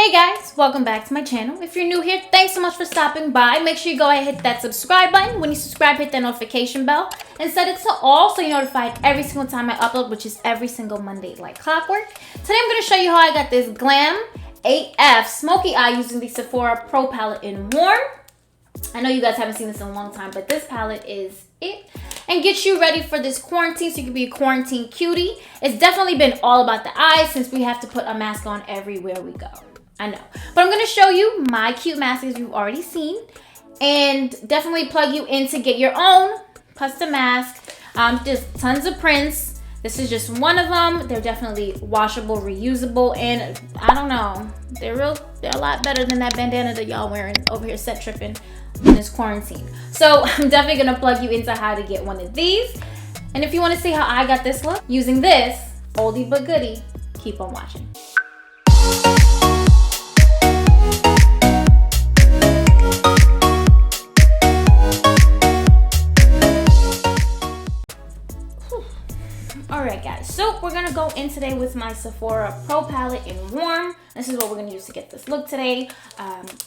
Hey guys, welcome back to my channel. If you're new here, thanks so much for stopping by. Make sure you go ahead and hit that subscribe button. When you subscribe, hit that notification bell and set it to all so you're notified every single time I upload, which is every single Monday like clockwork. Today I'm going to show you how I got this Glam AF Smoky Eye using the Sephora Pro Palette in Warm. I know you guys haven't seen this in a long time, but this palette is it. And get you ready for this quarantine so you can be a quarantine cutie. It's definitely been all about the eyes since we have to put a mask on everywhere we go. I know. But I'm going to show you my cute masks you've already seen. And definitely plug you in to get your own custom mask. Just tons of prints. This is just one of them. They're definitely washable, reusable, and I don't know. They're a lot better than that bandana that y'all wearing over here set tripping in this quarantine. So I'm definitely going to plug you into how to get one of these. And if you want to see how I got this look using this oldie but goodie, keep on watching. Alright guys, so we're going to go in today with my Sephora Pro Palette in Warm. This is what we're going to use to get this look today.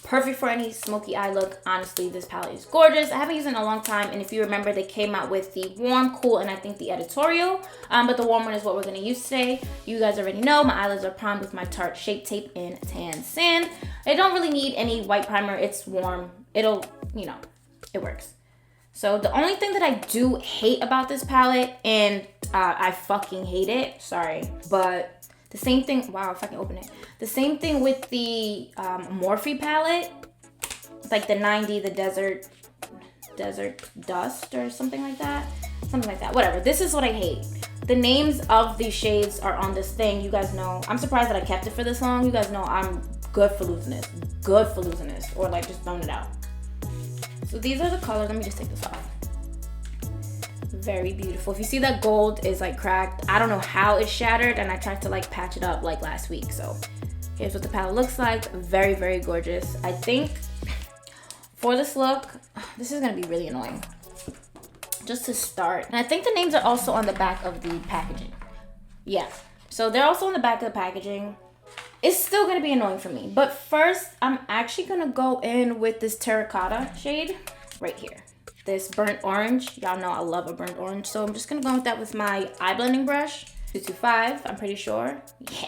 Perfect for any smoky eye look. Honestly, this palette is gorgeous. I haven't used it in a long time, and if you remember, they came out with the Warm, Cool, and I think the Editorial. But the Warm one is what we're going to use today. You guys already know my eyelids are primed with my Tarte Shape Tape in Tan Sand. I don't really need any white primer. It's warm. It'll, you know, it works. So the only thing that I do hate about this palette, and I fucking hate it, sorry, but the same thing, wow, if I can open it. The same thing with the Morphe palette, like the 90, the Desert Dust or something like that. Whatever, this is what I hate. The names of these shades are on this thing. You guys know, I'm surprised that I kept it for this long. You guys know I'm good for losing this, or like just throwing it out. So these are the colors. Let me just take this off. Very beautiful. If you see that gold is like cracked, I don't know how it shattered, and I tried to like patch it up like last week. So here's what the palette looks like. Very, very gorgeous. I think for this look, this is gonna be really annoying. Just to start, and I think the names are also on the back of the packaging. Yeah, so they're also on the back of the packaging. It's still gonna be annoying for me, but first I'm actually gonna go in with this terracotta shade right here. This burnt orange. Y'all know I love a burnt orange, so I'm just gonna go with that with my eye blending brush, 225, I'm pretty sure. Yeah,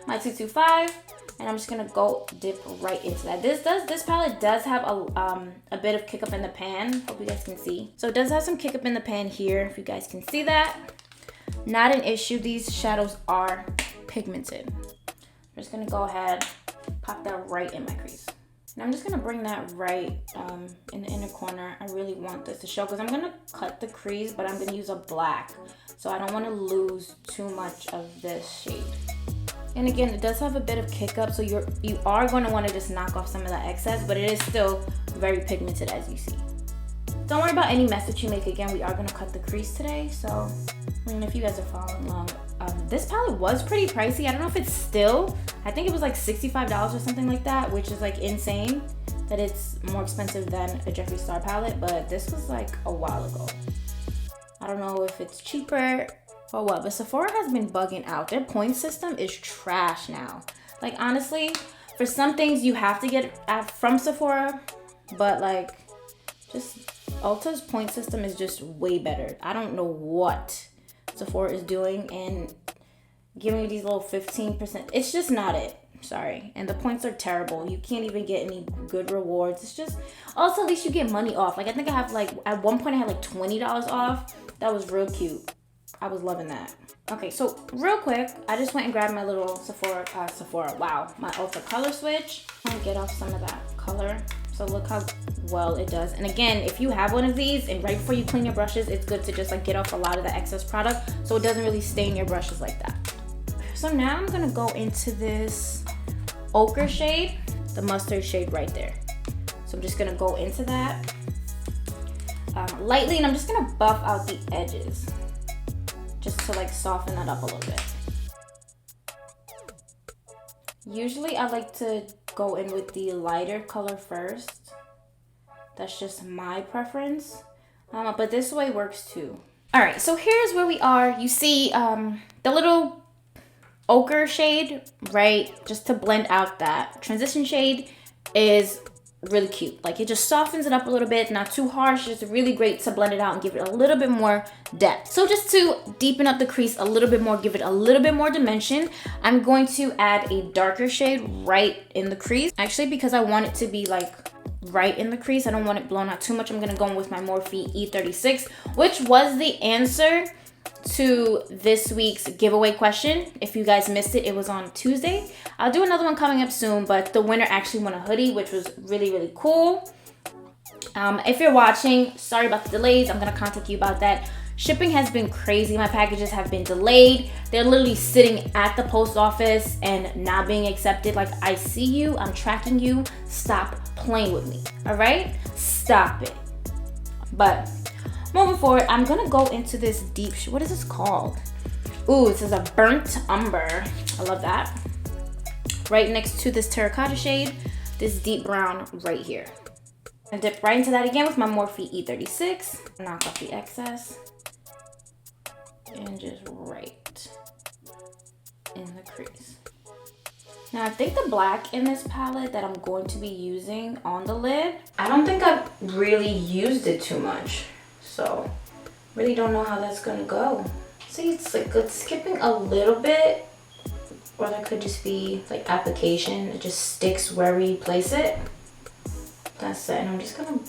my 225, and I'm just gonna go dip right into that. This palette does have a bit of kick up in the pan. Hope you guys can see. So it does have some kick up in the pan here, if you guys can see that. Not an issue. These shadows are pigmented. I'm just gonna go ahead, pop that right in my crease. And I'm just gonna bring that right in the inner corner. I really want this to show because I'm gonna cut the crease, but I'm gonna use a black. So I don't wanna lose too much of this shade. And again, it does have a bit of kick up, so you are gonna wanna just knock off some of that excess, but it is still very pigmented as you see. Don't worry about any mess that you make. Again, we are gonna cut the crease today, so I mean, if you guys are following along. This palette was pretty pricey. I don't know if it's still, I think it was like $65 or something like that, which is like insane that it's more expensive than a Jeffree Star palette, but this was like a while ago. I don't know if it's cheaper or what, but Sephora has been bugging out. Their point system is trash now. Like honestly, for some things you have to get from Sephora, but like just Ulta's point system is just way better. I don't know what Sephora is doing and giving you these little 15%. It's just not it. Sorry. And the points are terrible. You can't even get any good rewards. It's just, also at least you get money off. Like I think I have like, at one point I had like $20 off. That was real cute. I was loving that. Okay, so real quick, I just went and grabbed my little my Ulta color switch. I'm gonna get off some of that color. So look how well it does. And again, if you have one of these and right before you clean your brushes, it's good to just like get off a lot of the excess product so it doesn't really stain your brushes like that. So now I'm gonna go into this ochre shade, the mustard shade right there. So I'm just gonna go into that lightly, and I'm just gonna buff out the edges just to like soften that up a little bit. Usually I like to go in with the lighter color first. That's just my preference, but this way works too. All right, so here's where we are. You see the little ochre shade, right, just to blend out that transition shade, is really cute. Like, it just softens it up a little bit, not too harsh. It's really great to blend it out and give it a little bit more depth. So just to deepen up the crease a little bit more, give it a little bit more dimension, I'm going to add a darker shade right in the crease. Actually, because I want it to be like right in the crease, I don't want it blown out too much, I'm gonna go in with my Morphe E36, which was the answer to this week's giveaway question. If you guys missed it, it was on Tuesday. I'll do another one coming up soon, but the winner actually won a hoodie, which was really, really cool. If you're watching, sorry about the delays. I'm gonna contact you about that. Shipping has been crazy. My packages have been delayed. They're literally sitting at the post office and not being accepted. Like, I see you, I'm tracking you. Stop playing with me, all right? Stop it. But moving forward, I'm gonna go into this deep, what is this called? Ooh, this is a burnt umber. I love that. Right next to this terracotta shade, this deep brown right here. And dip right into that again with my Morphe E36. Knock off the excess. And just right in the crease. Now, I think the black in this palette that I'm going to be using on the lid, I don't think I've really used it too much. So, really don't know how that's gonna go. See, it's like it's skipping a little bit, or that could just be like application. It just sticks where we place it. That's it, and I'm just gonna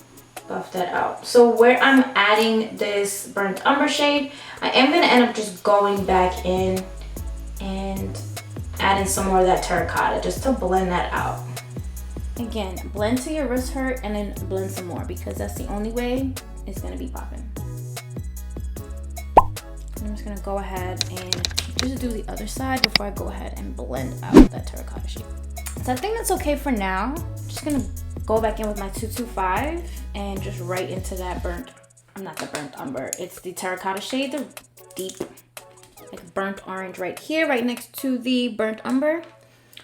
buff that out. So where I'm adding this burnt umber shade, I am gonna end up just going back in and adding some more of that terracotta just to blend that out. Again, blend till your wrist hurt and then blend some more, because that's the only way it's gonna be popping. I'm just gonna go ahead and just do the other side before I go ahead and blend out that terracotta shade. So I think that's okay for now. I'm just gonna go back in with my 225 and just right into that not the burnt umber, it's the terracotta shade, the deep like burnt orange right here, right next to the burnt umber.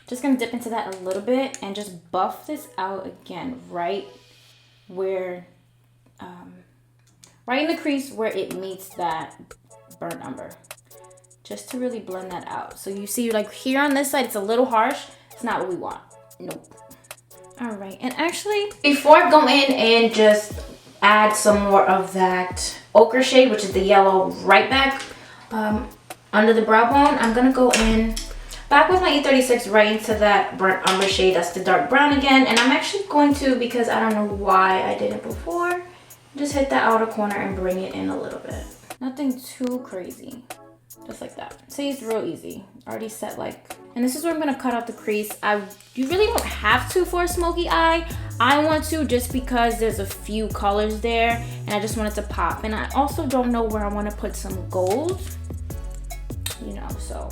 Just gonna dip into that a little bit and just buff this out again, right where, right in the crease where it meets that burnt umber, just to really blend that out. So you see, like here on this side, it's a little harsh. It's not what we want. Nope. All right, and actually, before I go in and just add some more of that ochre shade, which is the yellow right back under the brow bone, I'm gonna go in back with my E36 right into that burnt umber shade. That's the dark brown again, and I'm actually going to, because I don't know why I did it before, just hit the outer corner and bring it in a little bit. Nothing too crazy, just like that. See, it's real easy. Already set like, and this is where I'm gonna cut out the crease. You really don't have to for a smoky eye. I want to just because there's a few colors there and I just want it to pop. And I also don't know where I want to put some gold, you know, so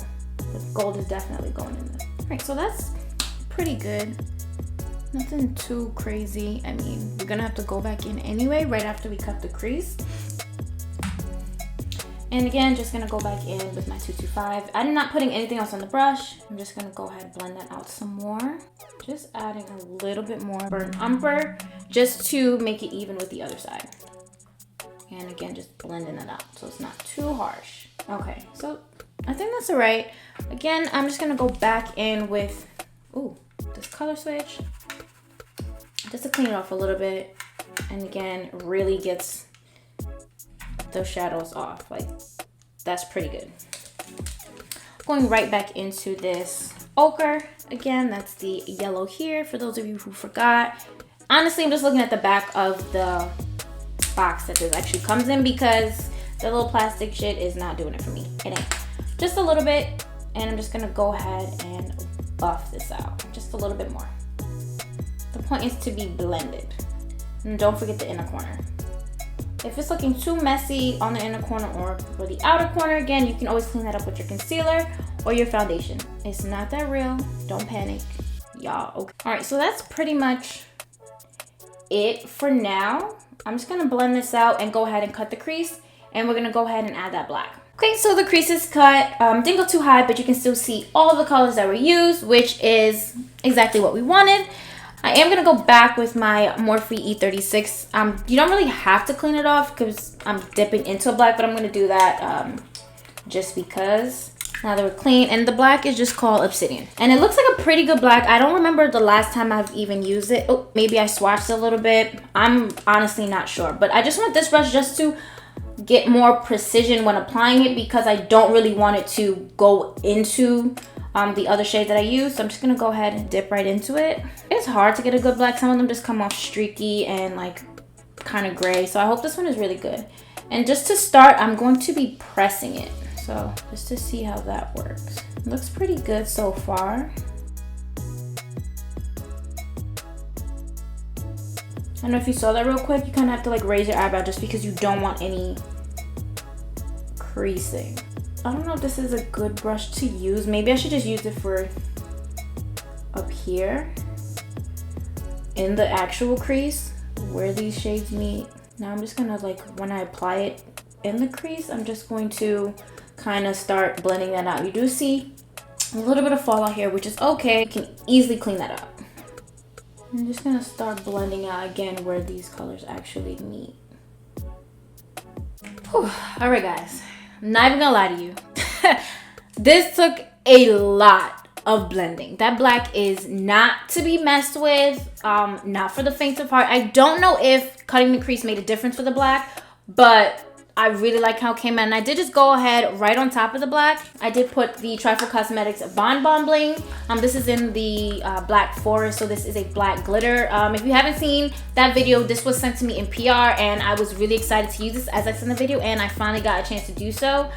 the gold is definitely going in there. All right, so that's pretty good. Nothing too crazy. I mean, we're gonna have to go back in anyway right after we cut the crease. And again, just gonna go back in with my 225. I'm not putting anything else on the brush. I'm just gonna go ahead and blend that out some more. Just adding a little bit more burnt umber just to make it even with the other side. And again, just blending it out so it's not too harsh. Okay, so I think that's all right. Again, I'm just gonna go back in with, this color switch, just to clean it off a little bit. And again, really gets those shadows off. Like, that's pretty good. Going right back into this ochre again. That's the yellow here for those of you who forgot. Honestly, I'm just looking at the back of the box that this actually comes in, because the little plastic shit is not doing it for me. It ain't. Just a little bit, and I'm just gonna go ahead and buff this out just a little bit more. The point is to be blended, and don't forget the inner corner. If it's looking too messy on the inner corner or the outer corner, again, you can always clean that up with your concealer or your foundation. It's not that real. Don't panic, y'all. Okay. All right, so that's pretty much it for now. I'm just gonna blend this out and go ahead and cut the crease, and we're gonna go ahead and add that black. Okay, so the crease is cut. Didn't go too high, but you can still see all the colors that were used, which is exactly what we wanted. I am gonna go back with my Morphe E36. You don't really have to clean it off because I'm dipping into a black, but I'm gonna do that just because. Now that we're clean, and the black is just called Obsidian. And it looks like a pretty good black. I don't remember the last time I've even used it. Oh, maybe I swatched it a little bit. I'm honestly not sure. But I just want this brush just to get more precision when applying it because I don't really want it to go into the other shade that I use. So I'm just gonna go ahead and dip right into it. It's hard to get a good black. Some of them just come off streaky and like kind of gray. So I hope this one is really good. And just to start, I'm going to be pressing it. So just to see how that works. It looks pretty good so far. I don't know if you saw that real quick. You kind of have to like raise your eyebrow just because you don't want any creasing. I don't know if this is a good brush to use. Maybe I should just use it for up here in the actual crease where these shades meet. Now I'm just gonna like, when I apply it in the crease, I'm just going to kind of start blending that out. You do see a little bit of fallout here, which is okay. You can easily clean that up. I'm just gonna start blending out again where these colors actually meet. Whew. All right, guys, I'm not even gonna lie to you. This took a lot of blending. That black is not to be messed with, not for the faint of heart. I don't know if cutting the crease made a difference for the black, but I really like how it came out. And I did just go ahead right on top of the black. I did put the Trifle Cosmetics Bon Bon Bling. This is in the Black Forest, so this is a black glitter. If you haven't seen that video, this was sent to me in PR, and I was really excited to use this as I sent the video, and I finally got a chance to do so.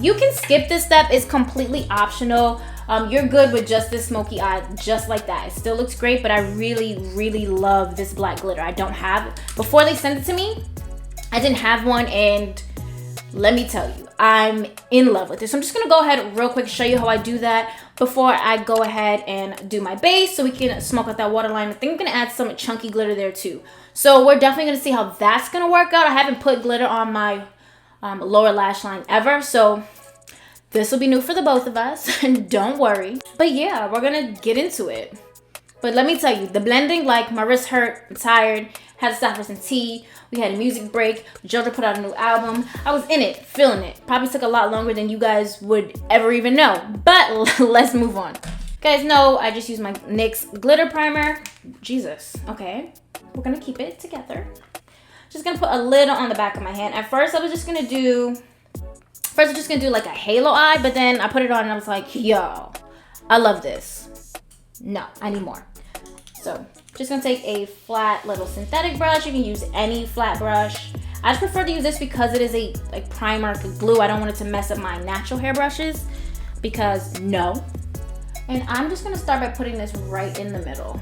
You can skip this step. It's completely optional. You're good with just this smoky eye, just like that. It still looks great, but I really, really love this black glitter. I don't have it. Before they sent it to me, I didn't have one, and let me tell you, I'm in love with this. So I'm just gonna go ahead real quick, show you how I do that before I go ahead and do my base so we can smoke out that waterline. I think I'm gonna add some chunky glitter there too. So we're definitely gonna see how that's gonna work out. I haven't put glitter on my lower lash line ever, so this will be new for the both of us. Don't worry. But yeah, we're gonna get into it. But let me tell you, the blending, like, my wrist hurt, I'm tired, had to stop for some tea. We had a music break. JoJo put out a new album. I was in it, feeling it. Probably took a lot longer than you guys would ever even know. But let's move on. You guys know I just used my NYX glitter primer. Jesus. Okay. We're gonna keep it together. Just gonna put a little on the back of my hand. At first, I was just gonna do like a halo eye, but then I put it on and I was like, yo, I love this. No, I need more. So just gonna take a flat little synthetic brush. You can use any flat brush. I just prefer to use this because it is a like primer glue. I don't want it to mess up my natural hair brushes because no. And I'm just gonna start by putting this right in the middle.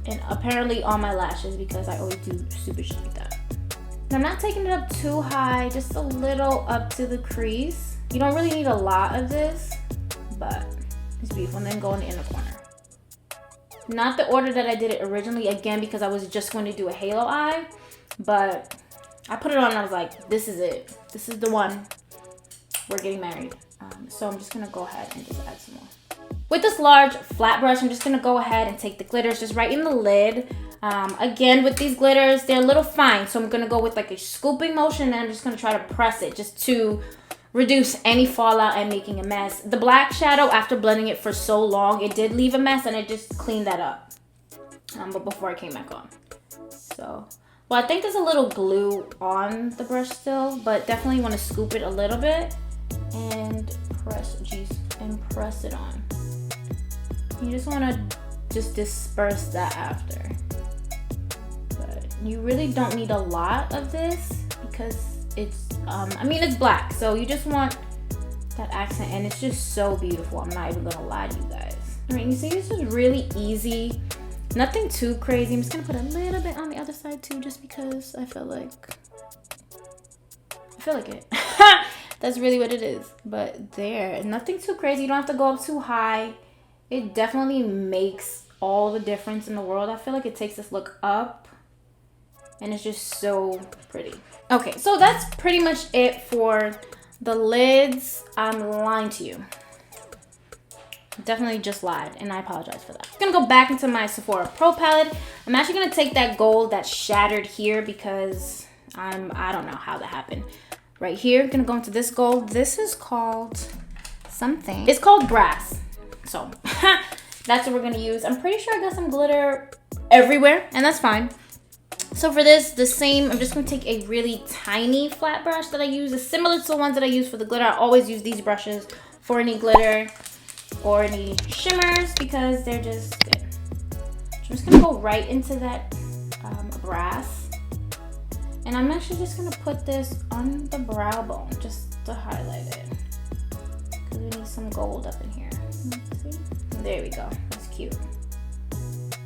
And apparently on my lashes because I always do stupid shit like that. And I'm not taking it up too high, just a little up to the crease. You don't really need a lot of this, but it's beautiful. And then go in the inner corner. Not the order that I did it originally, again, because I was just going to do a halo eye, but I put it on and I was like, this is it. This is the one. We're getting married. So I'm just gonna go ahead and just add some more. With this large flat brush, I'm just gonna go ahead and take the glitters just right in the lid. Again, with these glitters, they're a little fine, so I'm gonna go with like a scooping motion, and I'm just gonna try to press it just to reduce any fallout and making a mess. The black shadow, after blending it for so long, it did leave a mess, and I just cleaned that up. But before I came back on. So, well, I think there's a little glue on the brush still, but definitely want to scoop it a little bit and press it on. You just want to just disperse that after. But you really don't need a lot of this because it's, I mean, it's black, so you just want that accent, and it's just so beautiful. I'm not even gonna lie to you guys. All right, you see, this is really easy. Nothing too crazy. I'm just gonna put a little bit on the other side too, just because I feel like it. That's really what it is. But there, nothing too crazy. You don't have to go up too high. It definitely makes all the difference in the world. I feel like it takes this look up, and it's just so pretty. Okay, so that's pretty much it for the lids. I'm lying to you. Definitely just lied, and I apologize for that. I'm gonna go back into my Sephora Pro Palette. I'm actually gonna take that gold that's shattered here because I don't know how that happened. Right here, I'm gonna go into this gold. This is called something. It's called brass. So that's what we're gonna use. I'm pretty sure I got some glitter everywhere, and that's fine. So for this, the same, I'm just gonna take a really tiny flat brush that I use. It's similar to the ones that I use for the glitter. I always use these brushes for any glitter or any shimmers because they're just good. So I'm just gonna go right into that brass. And I'm actually just gonna put this on the brow bone just to highlight it. Because we need some gold up in here. See? There we go, that's cute.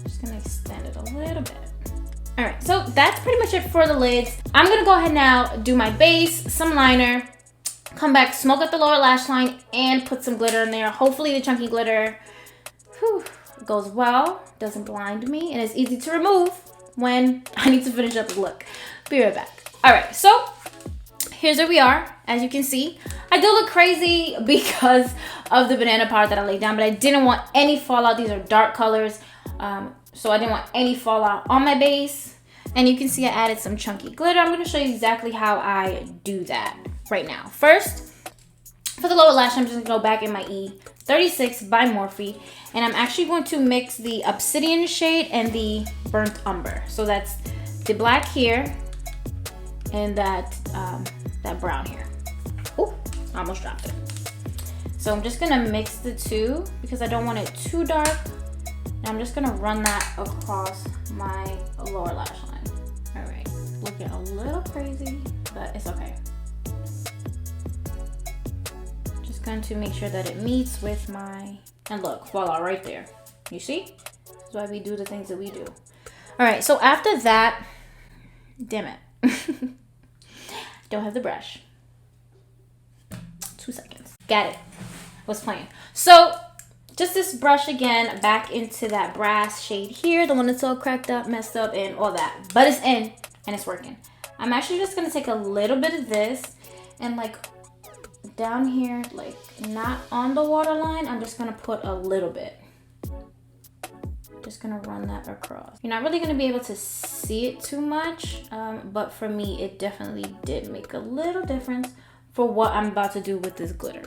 Just gonna extend it a little bit. All right, so that's pretty much it for the lids. I'm gonna go ahead now, do my base, some liner, come back, smoke out the lower lash line, and put some glitter in there. Hopefully the chunky glitter goes well, doesn't blind me, and it's easy to remove when I need to finish up the look. Be right back. All right, so here's where we are. As you can see, I do look crazy because of the banana powder that I laid down, but I didn't want any fallout. These are dark colors. So I didn't want any fallout on my base. And you can see I added some chunky glitter. I'm gonna show you exactly how I do that right now. First, for the lower lash, I'm just gonna go back in my E36 by Morphe. And I'm actually going to mix the obsidian shade and the burnt umber. So that's the black here and that brown here. Ooh, I almost dropped it. So I'm just gonna mix the two because I don't want it too dark. I'm just gonna run that across my lower lash line. All right, looking a little crazy, but it's okay. Just going to make sure that it meets with my, and look, voila, right there. You see? That's why we do the things that we do. All right, so after that, damn it. Don't have the brush. 2 seconds. Got it. Was playing. So, just this brush again, back into that brass shade here, the one that's all cracked up, messed up, and all that. But it's in, and it's working. I'm actually just gonna take a little bit of this, and like down here, like not on the waterline, I'm just gonna put a little bit. Just gonna run that across. You're not really gonna be able to see it too much, but for me, it definitely did make a little difference for what I'm about to do with this glitter.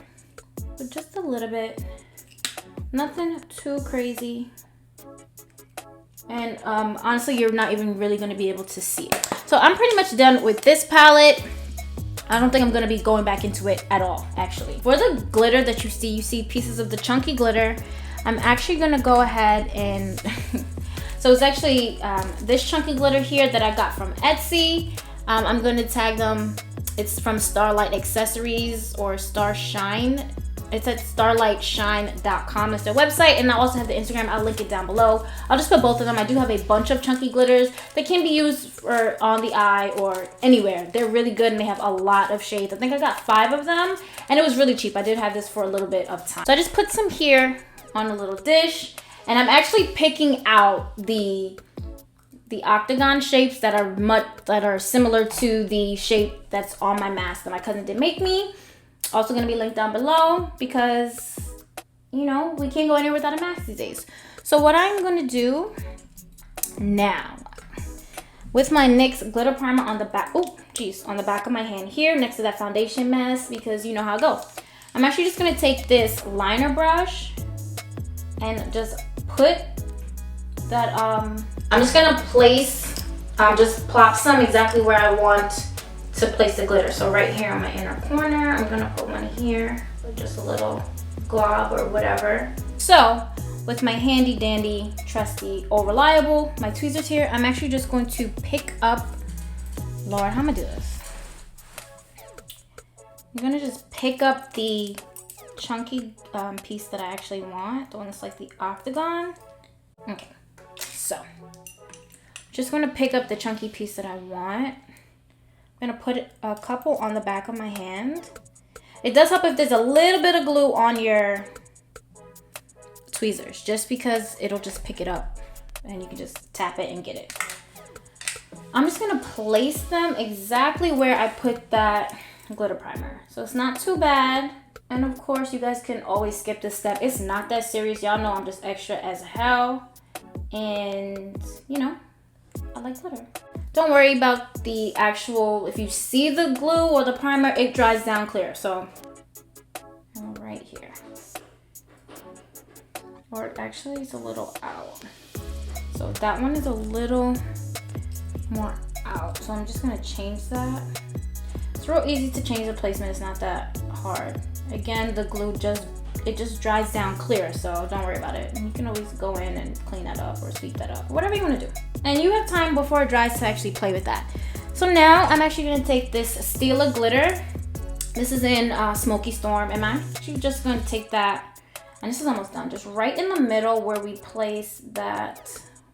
But just a little bit. Nothing too crazy. And honestly, you're not even really gonna be able to see it. So I'm pretty much done with this palette. I don't think I'm gonna be going back into it at all, actually. For the glitter that you see pieces of the chunky glitter. I'm actually gonna go ahead and, so it's actually this chunky glitter here that I got from Etsy. I'm gonna tag them. It's from Starlight Accessories or Starshine. It's at starlightshine.com is their website, and I also have the Instagram. I'll link it down below. I'll just put both of them. I do have a bunch of chunky glitters that can be used for on the eye or anywhere. They're really good and they have a lot of shades. I think I got 5 of them and it was really cheap. I did have this for a little bit of time. So I just put some here on a little dish, and I'm actually picking out the octagon shapes that are similar to the shape that's on my mask that my cousin did make me. Also gonna be linked down below because, you know, we can't go anywhere without a mask these days. So what I'm gonna do now, with my NYX glitter primer on the back, on the back of my hand here next to that foundation mess, because you know how it goes. I'm actually just gonna take this liner brush and just put that, I'm just gonna place, just plop some exactly where I want to place the glitter. So right here on my inner corner, I'm gonna put one here with just a little glob or whatever. So with my handy dandy, trusty, or reliable, my tweezers here, I'm actually just going to pick up, Lord, how am I gonna do this? I'm gonna just pick up the chunky piece that I actually want, the one that's like the octagon. Okay, so just gonna pick up the chunky piece that I want. I'm gonna put a couple on the back of my hand. It does help if there's a little bit of glue on your tweezers, just because it'll just pick it up and you can just tap it and get it. I'm just gonna place them exactly where I put that glitter primer. So it's not too bad. And of course, you guys can always skip this step. It's not that serious. Y'all know I'm just extra as hell. And, you know, I like glitter. Don't worry about the actual, if you see the glue or the primer, it dries down clear. So, right here. Or actually it's a little out. So that one is a little more out. So I'm just gonna change that. It's real easy to change the placement. It's not that hard. Again, the glue just dries down clear, so don't worry about it. And you can always go in and clean that up or sweep that up, whatever you want to do. And you have time before it dries to actually play with that. So now I'm actually going to take this Stila glitter. This is in Smoky Storm, and I'm actually just going to take that, and this is almost done, just right in the middle where we place that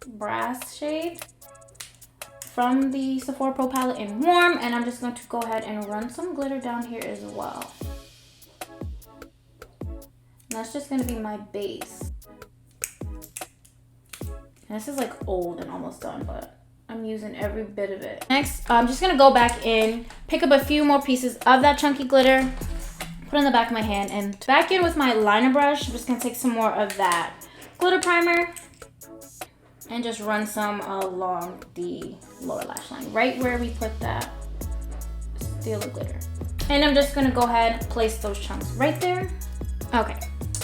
brass shade from the Sephora Pro Palette in Warm, and I'm just going to go ahead and run some glitter down here as well. That's just gonna be my base. And this is like old and almost done, but I'm using every bit of it. Next, I'm just gonna go back in, pick up a few more pieces of that chunky glitter, put it in the back of my hand, and back in with my liner brush. I'm just gonna take some more of that glitter primer and just run some along the lower lash line, right where we put that Stila glitter. And I'm just gonna go ahead and place those chunks right there. Okay.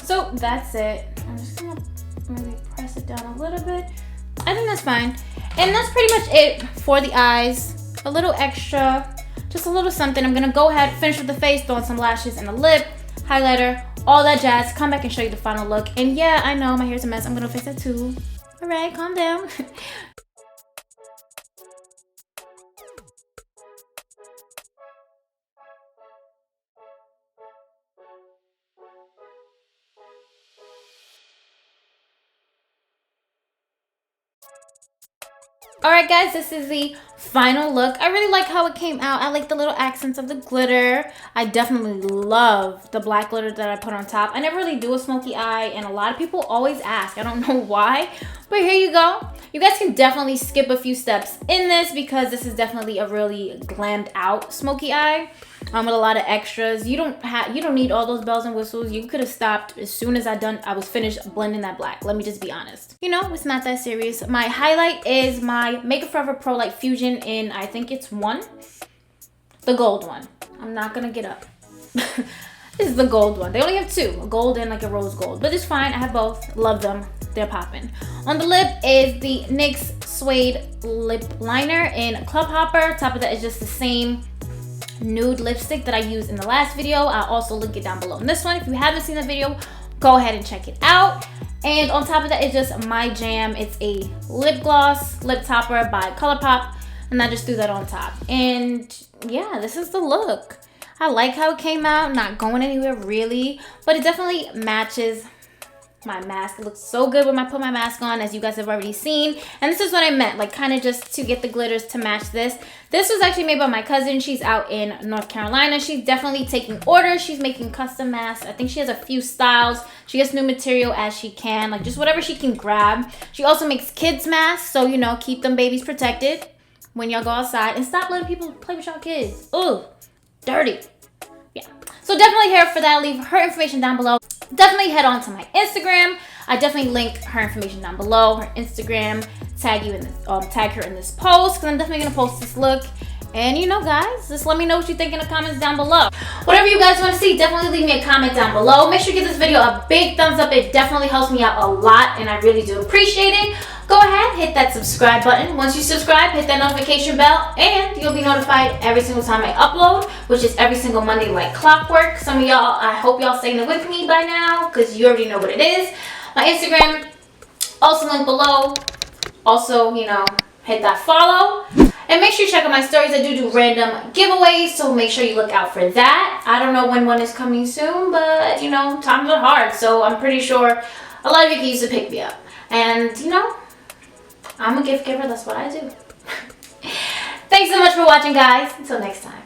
So that's it. I'm just gonna maybe press it down a little bit. I think that's fine. And that's pretty much it for the eyes. A little extra, just a little something. I'm gonna go ahead, finish with the face, throw in some lashes and a lip, highlighter, all that jazz. Come back and show you the final look. And yeah, I know my hair's a mess. I'm gonna fix that too. All right, calm down. Alright guys, this is the final look. I really like how it came out. I like the little accents of the glitter. I definitely love the black glitter that I put on top. I never really do a smoky eye, and a lot of people always ask. I don't know why, but here you go. You guys can definitely skip a few steps in this because this is definitely a really glammed out smoky eye. With a lot of extras. You don't need all those bells and whistles. You could have stopped as soon as I was finished blending that black. Let me just be honest. You know, it's not that serious. My highlight is my Makeup Forever Pro Light Fusion in, I think it's 1. The gold one. I'm not gonna get up. This is the gold one. They only have 2, a gold and like a rose gold, but it's fine. I have both. Love them. They're popping. On the lip is the NYX Suede Lip Liner in Club Hopper. Top of that is just the same nude lipstick that I used in the last video. I'll also link it down below in this one. If you haven't seen the video, go ahead and check it out. And on top of that is just my jam. It's a lip gloss, lip topper by ColourPop, and I just threw that on top. And yeah, this is the look. I like how it came out, not going anywhere really, but it definitely matches my mask. It looks so good when I put my mask on, as you guys have already seen. And this is what I meant, like kind of just to get the glitters to match this. This was actually made by my cousin. She's out in North Carolina. She's definitely taking orders. She's making custom masks. I think she has a few styles. She gets new material as she can, like just whatever she can grab. She also makes kids masks, so you know, keep them babies protected when y'all go outside, and stop letting people play with y'all kids. Ooh, dirty. Yeah, so definitely here for that. I'll leave her information down below. Definitely head on to my Instagram. I definitely link her information down below, her Instagram. Tag her in this post, because I'm definitely gonna post this look. And you know, guys, just let me know what you think in the comments down below. Whatever you guys want to see, definitely leave me a comment down below. Make sure you give this video a big thumbs up. It definitely helps me out a lot, and I really do appreciate it. Go ahead, hit that subscribe button. Once you subscribe, hit that notification bell, and you'll be notified every single time I upload, which is every single Monday like clockwork. Some of y'all, I hope y'all staying with me by now, because you already know what it is. My Instagram, also linked below. Also, you know, hit that follow. And make sure you check out my stories. I do random giveaways, so make sure you look out for that. I don't know when one is coming soon, but, you know, times are hard, so I'm pretty sure a lot of you can use to pick me up. And, you know, I'm a gift giver. That's what I do. Thanks so much for watching, guys. Until next time.